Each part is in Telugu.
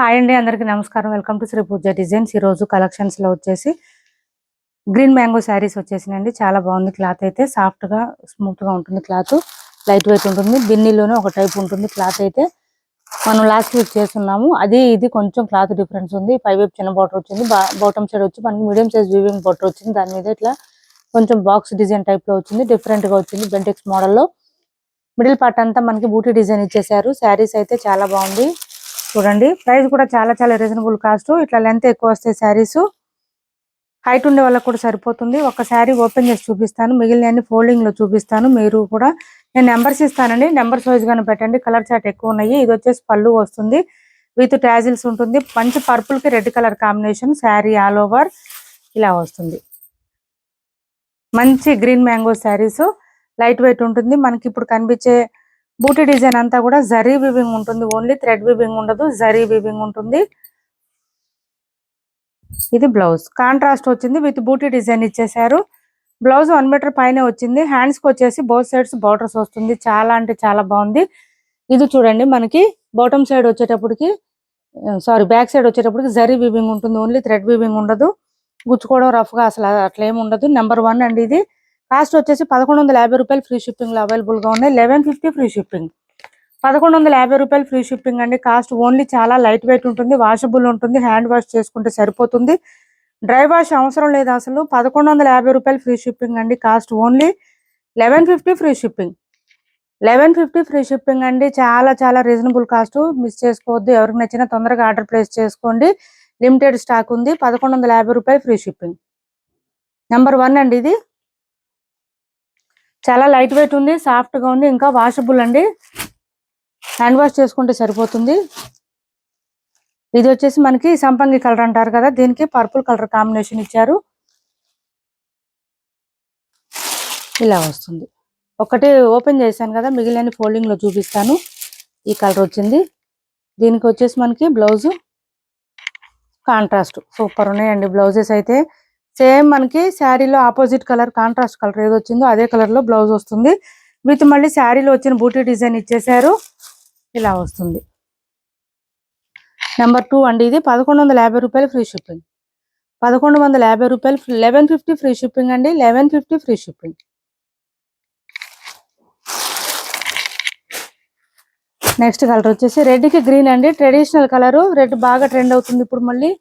హాయ్ అండి, అందరికీ నమస్కారం. Welcome to Sri Pooja Designs. ఈరోజు కలెక్షన్స్లో వచ్చేసి గ్రీన్ మ్యాంగో శారీస్ వచ్చేసినండి. చాలా బాగుంది. క్లాత్ అయితే సాఫ్ట్గా స్మూత్గా ఉంటుంది. క్లాత్ లైట్ వెయిట్ ఉంటుంది. బిన్నీలోనే ఒక టైప్ ఉంటుంది. క్లాత్ అయితే మనం లాస్ట్ వీక్ చేస్తున్నాము. ఇది కొంచెం క్లాత్ డిఫరెన్స్ ఉంది. పైవైపు చిన్న బార్డర్ వచ్చింది. బాటమ్ సైడ్ వచ్చి మనకి మీడియం సైజ్ వీవింగ్ బార్డర్ వచ్చింది. దాని మీద ఇట్లా కొంచెం బాక్స్ డిజైన్ టైప్లో వచ్చింది. డిఫరెంట్గా వచ్చింది. బెంటెక్స్ మోడల్లో మిడిల్ పార్ట్ అంతా మనకి బూటీ డిజైన్ ఇచ్చేసారు. శారీస్ అయితే చాలా బాగుంది. చూడండి, ప్రైస్ కూడా చాలా రీజనబుల్ కాస్ట్. ఇట్లా లెంత్ ఎక్కువ వస్తాయి శారీస్. హైట్ ఉండే వాళ్ళకి కూడా సరిపోతుంది. ఒక శారీ ఓపెన్ చేసి చూపిస్తాను, మిగిలిన ఫోల్డింగ్ లో చూపిస్తాను. మీరు కూడా నేను నెంబర్స్ ఇస్తానండి, నెంబర్స్ వైజ్ గానే పెట్టండి. కలర్ చార్ట్ ఎక్కువ ఉన్నాయి. ఇది వచ్చేసి పళ్ళు వస్తుంది, విత్ టాజిల్స్ ఉంటుంది. మంచి పర్పుల్ కి red colour combination. Sari all over ఇలా వస్తుంది. మంచి green mango saris, light weight ఉంటుంది. మనకి ఇప్పుడు కనిపించే బూటీ డిజైన్ అంతా కూడా జరీ వీవింగ్ ఉంటుంది. ఓన్లీ థ్రెడ్ వీవింగ్ ఉండదు, జరీ వీవింగ్ ఉంటుంది. ఇది బ్లౌజ్ కాంట్రాస్ట్ వచ్చింది, విత్ బూటీ డిజైన్ ఇచ్చేసారు. బ్లౌజ్ 1 మీటర్ పైన వచ్చింది. హ్యాండ్స్ కి వచ్చేసి బోత్ సైడ్స్ బార్డర్స్ వస్తుంది. చాలా అంటే చాలా బాగుంది. ఇది చూడండి, మనకి బాటమ్ సైడ్ వచ్చేటప్పటికి బ్యాక్ సైడ్ వచ్చేటప్పటికి జరీ వీవింగ్ ఉంటుంది. ఓన్లీ థ్రెడ్ వీవింగ్ ఉండదు. గుచ్చుకోవడం రఫ్ గా అసలు అట్లా ఏమి ఉండదు. నెంబర్ 1 అండి. ఇది కాస్ట్ వచ్చేసి 1150 రూపాయలు ఫ్రీ షిప్పింగ్ లో అవైలబుల్ గా ఉన్నాయి. 1150 ఫ్రీ షిప్పింగ్. 1150 రూపాయలు ఫ్రీ షిప్పింగ్ అండి. కాస్ట్ ఓన్లీ చాలా లైట్ వెయిట్ ఉంటుంది. వాషబుల్ ఉంటుంది. హ్యాండ్ వాష్ చేసుకుంటే సరిపోతుంది. డ్రై వాష్ అవసరం లేదు అసలు. 1150 రూపాయలు ఫ్రీ షిప్పింగ్ అండి. Cost only 1150 free shipping. 1150 free shipping అండి. చాలా రీజనబుల్ కాస్ట్. మిస్ చేసుకోవద్దు. ఎవరికి నచ్చినా తొందరగా ఆర్డర్ ప్లేస్ చేసుకోండి. లిమిటెడ్ స్టాక్ ఉంది. 1150 రూపాయలు ఫ్రీ షిప్పింగ్. నెంబర్ 1 అండి. ఇది చాలా లైట్ వెయిట్ ఉంది, సాఫ్ట్ గా ఉంది, ఇంకా వాషబుల్ అండి. హ్యాండ్ వాష్ చేసుకుంటే సరిపోతుంది. ఇది వచ్చేసి మనకి సంపంగి కలర్ అంటారు కదా, దీనికి పర్పుల్ కలర్ కాంబినేషన్ ఇచ్చారు. ఇలా వస్తుంది. ఒకటి ఓపెన్ చేశాను కదా, మిగిలిన ఫోల్డింగ్ లో చూపిస్తాను. ఈ కలర్ వచ్చింది. దీనికి వచ్చేసి మనకి బ్లౌజ్ కాంట్రాస్ట్ సూపర్ ఉన్నాయండి. బ్లౌజెస్ అయితే సేమ్ మనకి శారీలో ఆపోజిట్ కలర్ కాంట్రాస్ట్ కలర్ ఏది వచ్చిందో అదే కలర్ లో బ్లౌజ్ వస్తుంది. విత్ మళ్ళీ శారీలో వచ్చిన బూటీ డిజైన్ ఇచ్చేసారు. ఇలా వస్తుంది. నెంబర్ 2 అండి. ఇది 1150 రూపాయలు ఫ్రీ షిప్పింగ్. 1150 రూపాయలు. 1150 ఫ్రీ షిప్పింగ్ అండి. 1150 ఫ్రీ షిప్పింగ్. నెక్స్ట్ కలర్ వచ్చేసి రెడ్ కి గ్రీన్ అండి. Traditional colour. రెడ్ బాగా ట్రెండ్ అవుతుంది ఇప్పుడు. మళ్ళీ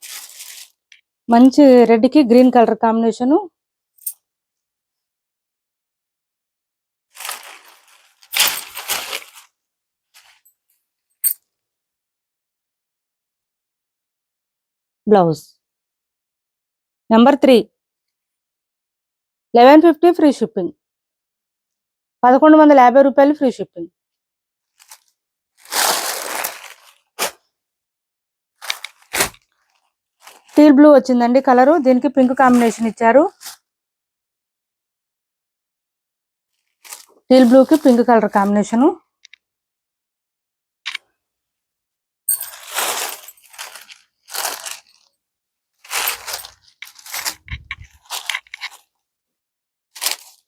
మంచి రెడ్ కి green colour combination. Blouse number 3. 1150 free shipping. 1150 రూపాయలు ఫ్రీ షిప్పింగ్. టీల్ బ్లూ వచ్చిందండి కలరు. దీనికి పింక్ కాంబినేషన్ ఇచ్చారు. టీల్ బ్లూ కి pink colour combination.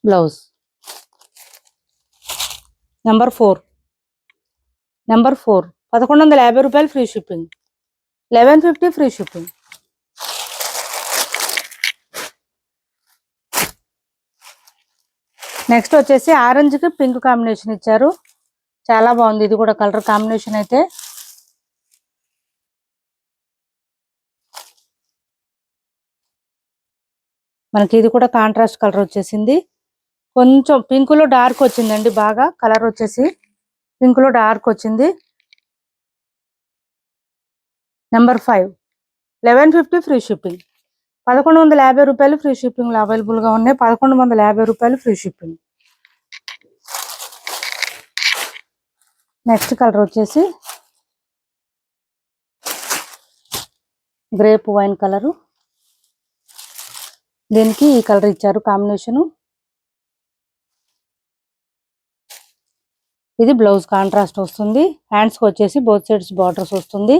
Blouse number 4. 1150 రూపాయలు free shipping. 1150 free shipping. Next వచ్చేసి ఆరెంజ్ కి పింక్ కాంబినేషన్ ఇచ్చారు. చాలా బాగుంది ఇది కూడా కలర్ కాంబినేషన్ అయితే. మనకి ఇది కూడా కాంట్రాస్ట్ కలర్ వచ్చేసింది. కొంచెం పింక్ లో డార్క్ వచ్చిందండి. బాగా కలర్ వచ్చేసి పింక్ లో డార్క్ వచ్చింది. నెంబర్ 5. 1150 free shipping. 1150 రూపాయలు ఫ్రీ షిప్పింగ్ లో అవైలబుల్ గా ఉన్నాయి. 1150 రూపాయలు ఫ్రీ షిప్పింగ్. నెక్స్ట్ కలర్ వచ్చేసి గ్రేప్ వైన్ కలరు. దీనికి ఈ కలర్ ఇచ్చారు కాంబినేషను. ఇది బ్లౌజ్ కాంట్రాస్ట్ వస్తుంది. హ్యాండ్స్ కి వచ్చేసి బోత్ సైడ్స్ బార్డర్స్ వస్తుంది.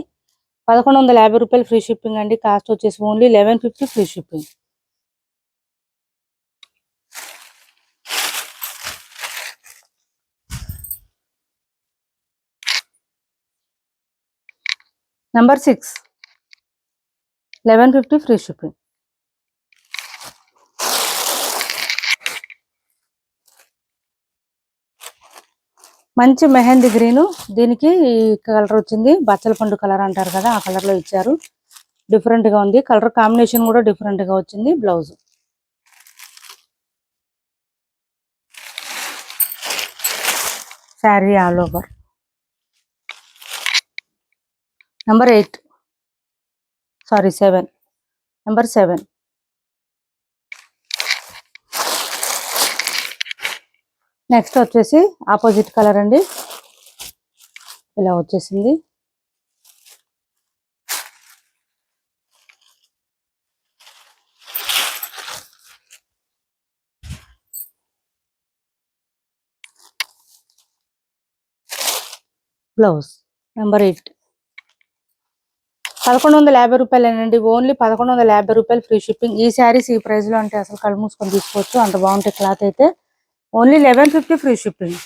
1150 రూపాయలు ఫ్రీ షిప్పింగ్ అండి. కాస్ట్ వచ్చేసి only 1150 free shipping. Number 6 1150 free shipping. మంచి మెహందీ గ్రీను, దీనికి ఈ కలర్ వచ్చింది బచ్చల పండు కలర్ అంటారు కదా, ఆ కలర్ లో ఇచ్చారు. డిఫరెంట్ గా ఉంది, కలర్ కాంబినేషన్ కూడా డిఫరెంట్ గా వచ్చింది. Blouse sari all over. Number 8 sorry 7 number 7. Next వచ్చేసి ఆపోజిట్ కలర్ అండి, ఇలా వచ్చేసింది. బ్లౌజ్ నెంబర్ 8 1150 రూపాయలేనండి, ఓన్లీ 1150 రూపాయలు ఫ్రీ షిప్పింగ్. ఈ శారీస్ ఈ ప్రైస్ లో అంటే అసలు కళ్ళు మూసుకొని తీసుకోవచ్చు, అంత బాగుంటాయి. క్లాత్ అయితే only 1150 free shipping.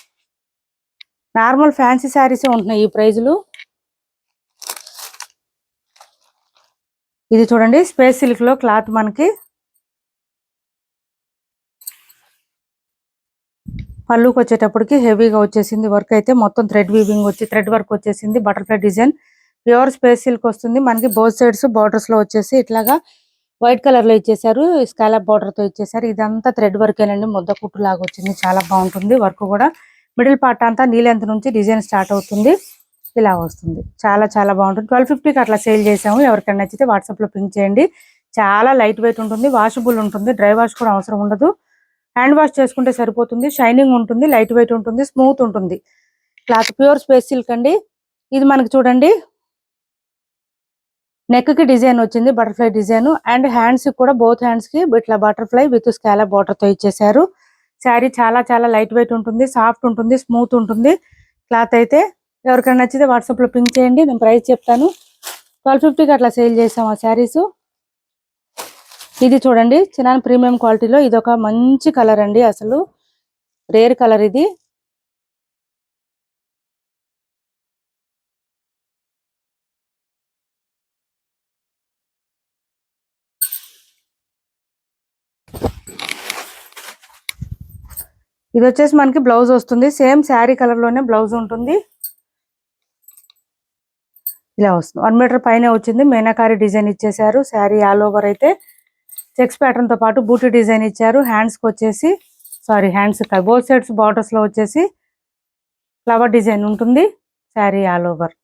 Normal fancy శారీసే ఉంటున్నాయి ఈ ప్రైజులు. ఇది చూడండి స్పేస్ సిల్క్ లో క్లాత్, మనకి పళ్ళుకి వచ్చేటప్పటికి హెవీగా వచ్చేసింది. వర్క్ అయితే మొత్తం థ్రెడ్ వీవింగ్ వచ్చి థ్రెడ్ వర్క్ వచ్చేసింది. Butterfly design pure space silk వస్తుంది మనకి. బోత్ సైడ్స్ బార్డర్స్ లో వచ్చేసి ఇట్లాగా వైట్ కలర్ లో ఇచ్చేసారు, స్కాలప్ బార్డర్ తో ఇచ్చేసారు. ఇదంతా థ్రెడ్ వర్క్ ఏనండి, ముద్ద కుట్టు లాగా వచ్చింది. చాలా బాగుంటుంది వర్క్ కూడా. మిడిల్ పార్ట్ అంతా నీ లెంత్ నుంచి డిజైన్ స్టార్ట్ అవుతుంది, ఇలా వస్తుంది. చాలా చాలా బాగుంటుంది. 1250కి అట్లా సేల్ చేసాము. ఎవరికైనా నచ్చితే వాట్సాప్ లో పింక్ చేయండి. చాలా లైట్ వెయిట్ ఉంటుంది, వాషబుల్ ఉంటుంది, డ్రై వాష్ కూడా అవసరం ఉండదు. హ్యాండ్ వాష్ చేసుకుంటే సరిపోతుంది. షైనింగ్ ఉంటుంది, లైట్ వెయిట్ ఉంటుంది, స్మూత్ ఉంటుంది. క్లాత్ ప్యూర్ స్పేస్ సిల్క్ అండి. ఇది మనకి చూడండి నెక్ కి డిజైన్ వచ్చింది బటర్ఫ్లై డిజైన్, అండ్ హ్యాండ్స్ కూడా బోత్ హ్యాండ్స్ కి ఇట్లా బటర్ఫ్లై విత్ స్కాలప్ బార్డర్ తో ఇచ్చేసారు. శారీ చాలా చాలా లైట్ వెయిట్ ఉంటుంది, సాఫ్ట్ ఉంటుంది, స్మూత్ ఉంటుంది. క్లాత్ అయితే ఎవరికైనా నచ్చితే వాట్సాప్ లో పింక్ చేయండి, నేను ప్రైస్ చెప్తాను. 1250కి అట్లా సేల్ చేసాం ఆ శారీస్. ఇది చూడండి చిన్న ప్రీమియం క్వాలిటీలో ఇది ఒక మంచి కలర్ అండి, అసలు రేర్ కలర్ ఇది. ఇది వచ్చేసి మనకి బ్లౌజ్ వస్తుంది, సేమ్ శారీ కలర్ లోనే బ్లౌజ్ ఉంటుంది. ఇలా వస్తుంది, 1 మీటర్ పైన వచ్చింది. మీనాకారి డిజైన్ ఇచ్చేసారు. శారీ ఆల్ ఓవర్ అయితే చెక్స్ ప్యాటర్న్ తో పాటు బూటీ డిజైన్ ఇచ్చారు. హ్యాండ్స్ కి వచ్చేసి హ్యాండ్స్ బోత్ సైడ్స్ బార్డర్స్ లో వచ్చేసి ఫ్లవర్ డిజైన్ ఉంటుంది. Sari all over.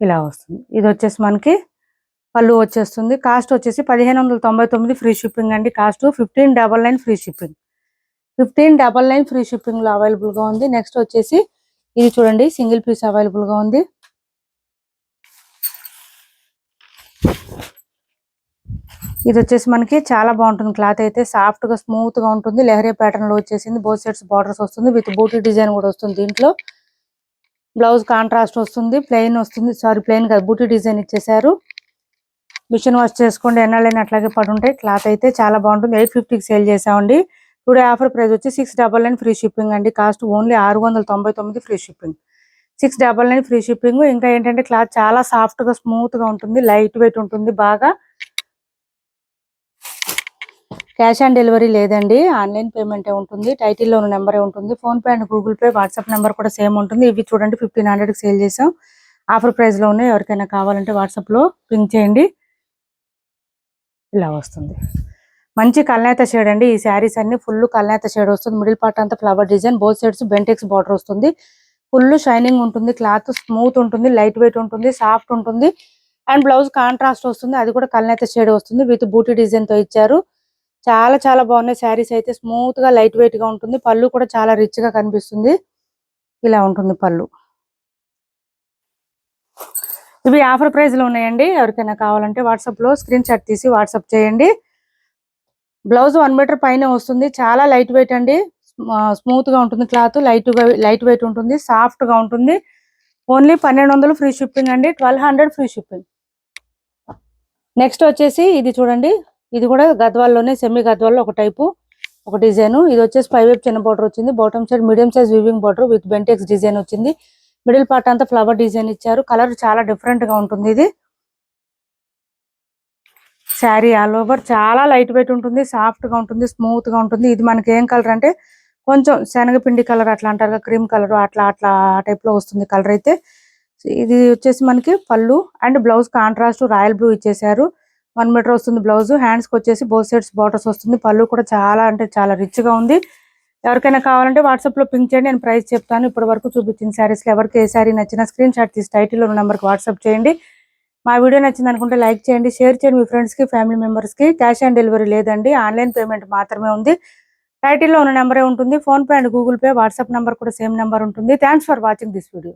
ఇలా వస్తుంది. ఇది వచ్చేసి మనకి పళ్ళు వచ్చేస్తుంది. కాస్ట్ వచ్చేసి 1599 ఫ్రీ షిప్పింగ్ అండి. Cost 1599 free shipping. 1599 free shipping లో అవైలబుల్ గా ఉంది. నెక్స్ట్ వచ్చేసి ఇది చూడండి సింగిల్ పీస్ అవైలబుల్ గా ఉంది. ఇది వచ్చేసి మనకి చాలా బాగుంటుంది. క్లాత్ అయితే సాఫ్ట్ గా స్మూత్ గా ఉంటుంది. లెహరియా ప్యాటర్న్ లో వచ్చేసింది. బోత్ సైడ్స్ బార్డర్స్ వస్తుంది, విత్ బూటీ డిజైన్ కూడా వస్తుంది. దీంట్లో బ్లౌజ్ కాంట్రాస్ట్ వస్తుంది, ప్లెయిన్ వస్తుంది. ప్లెయిన్ కాదు, బూటీ డిజైన్ ఇచ్చేసారు. మిషన్ వాష్ చేసుకోండి, ఎన్నాళ్ళైనా అట్లాగే పడి ఉంటాయి. క్లాత్ అయితే చాలా బాగుంటుంది. 850కి సేల్ చేసామండి. టుడే ఆఫర్ ప్రైస్ వచ్చి 699 ఫ్రీ షిప్పింగ్ అండి. Cost only 699 free shipping. 699 free shipping. ఇంకా ఏంటంటే క్లాత్ చాలా సాఫ్ట్ గా స్మూత్ గా ఉంటుంది, లైట్ వెయిట్ ఉంటుంది బాగా. క్యాష్ ఆన్ డెలివరీ లేదండి, ఆన్లైన్ పేమెంటే ఉంటుంది. టైటిల్లో ఉన్న నెంబరే ఉంటుంది. Phone pay and Google pay WhatsApp number కూడా సేమ్ ఉంటుంది. ఇవి చూడండి 1500కి సేల్ చేసాం. ఆఫర్ ప్రైస్ లో ఉన్నాయి. ఎవరికైనా కావాలంటే వాట్సాప్ లో పింక్ చేయండి. ఇలా వస్తుంది, మంచి కల్నేత షేడ్ అండి. ఈ శారీస్ అన్ని ఫుల్ కల్నేత షేడ్ వస్తుంది. మిడిల్ పార్ట్ అంతా flower design, both sides Bentex border వస్తుంది. ఫుల్ షైనింగ్ ఉంటుంది, క్లాత్ స్మూత్ ఉంటుంది, లైట్ వెయిట్ ఉంటుంది, సాఫ్ట్ ఉంటుంది. అండ్ బ్లౌజ్ కాంట్రాస్ట్ వస్తుంది, అది కూడా కల్నేత షేడ్ వస్తుంది, విత్ బూటీ డిజైన్ తో ఇచ్చారు. చాలా చాలా బాగున్నాయి శారీస్ అయితే. స్మూత్ గా లైట్ వెయిట్ గా ఉంటుంది. పళ్ళు కూడా చాలా రిచ్ గా కనిపిస్తుంది. ఇలా ఉంటుంది పళ్ళు. ఇవి ఆఫర్ ప్రైస్ లో ఉన్నాయండి. ఎవరికైనా కావాలంటే వాట్సాప్ లో స్క్రీన్ షాట్ తీసి వాట్సాప్ చేయండి. బ్లౌజ్ 1 మీటర్ పైన వస్తుంది. చాలా లైట్ వెయిట్ అండి, స్మూత్ గా ఉంటుంది. క్లాత్ లైట్ వెయిట్ ఉంటుంది, సాఫ్ట్ గా ఉంటుంది. ఓన్లీ 1200 ఫ్రీ షిప్పింగ్ అండి. 1200 ఫ్రీ షిప్పింగ్. నెక్స్ట్ వచ్చేసి ఇది చూడండి ఇది కూడా గద్వాల్లోనే సెమీ గద్వాల్లో ఒక టైపు ఒక డిజైన్. ఇది వచ్చేసి 5 వైపు చిన్న బార్డర్ వచ్చింది. Bottom side medium size weaving border with Bentex design వచ్చింది. మిడిల్ పార్ట్ అంతా ఫ్లవర్ డిజైన్ ఇచ్చారు. కలర్ చాలా డిఫరెంట్ గా ఉంటుంది. ఇది శారీ ఆల్ ఓవర్ చాలా లైట్ వెయిట్ ఉంటుంది, సాఫ్ట్ గా ఉంటుంది, స్మూత్ గా ఉంటుంది. ఇది మనకి ఏం కలర్ అంటే కొంచెం శనగపిండి కలర్ అట్లా అంటారు, క్రీమ్ కలర్ అట్లా అట్లా ఆ టైప్ లో వస్తుంది కలర్ అయితే. ఇది వచ్చేసి మనకి పళ్ళు and blouse contrast royal blue ఇచ్చేసారు. 1 మీటర్ వస్తుంది బ్లౌజ్. హ్యాండ్స్ కి వచ్చేసి బోత్ సైడ్స్ బార్డర్స్ వస్తుంది. పళ్ళు కూడా చాలా అంటే చాలా రిచ్ గా ఉంది. ఎవరికైనా కావాలంటే వాట్సాప్ లో పింక్ చేయండి, నేను ప్రైస్ చెప్తాను. ఇప్పటి వరకు చూపించిన శారీస్ లో ఎవరికి ఏ శారీ నచ్చినా స్క్రీన్ షాట్ తీసి టైటిల్ లో నెంబర్ కి వాట్సాప్ చేయండి. మా వీడియో నచ్చింది అనుకుంటే లైక్ చేయండి, షేర్ చేయండి మీ ఫ్రెండ్స్ కి, ఫ్యామిలీ మెంబర్స్ కి. క్యాష్ ఆన్ డెలివరీ లేదండి, ఆన్లైన్ పేమెంట్ మాత్రమే ఉంది. టైటిల్ లో ఉన్న నెంబరే ఉంటుంది. Phone pay and Google pay, WhatsApp number కూడా సేమ్ నెంబర్ ఉంటుంది. Thanks for watching this video.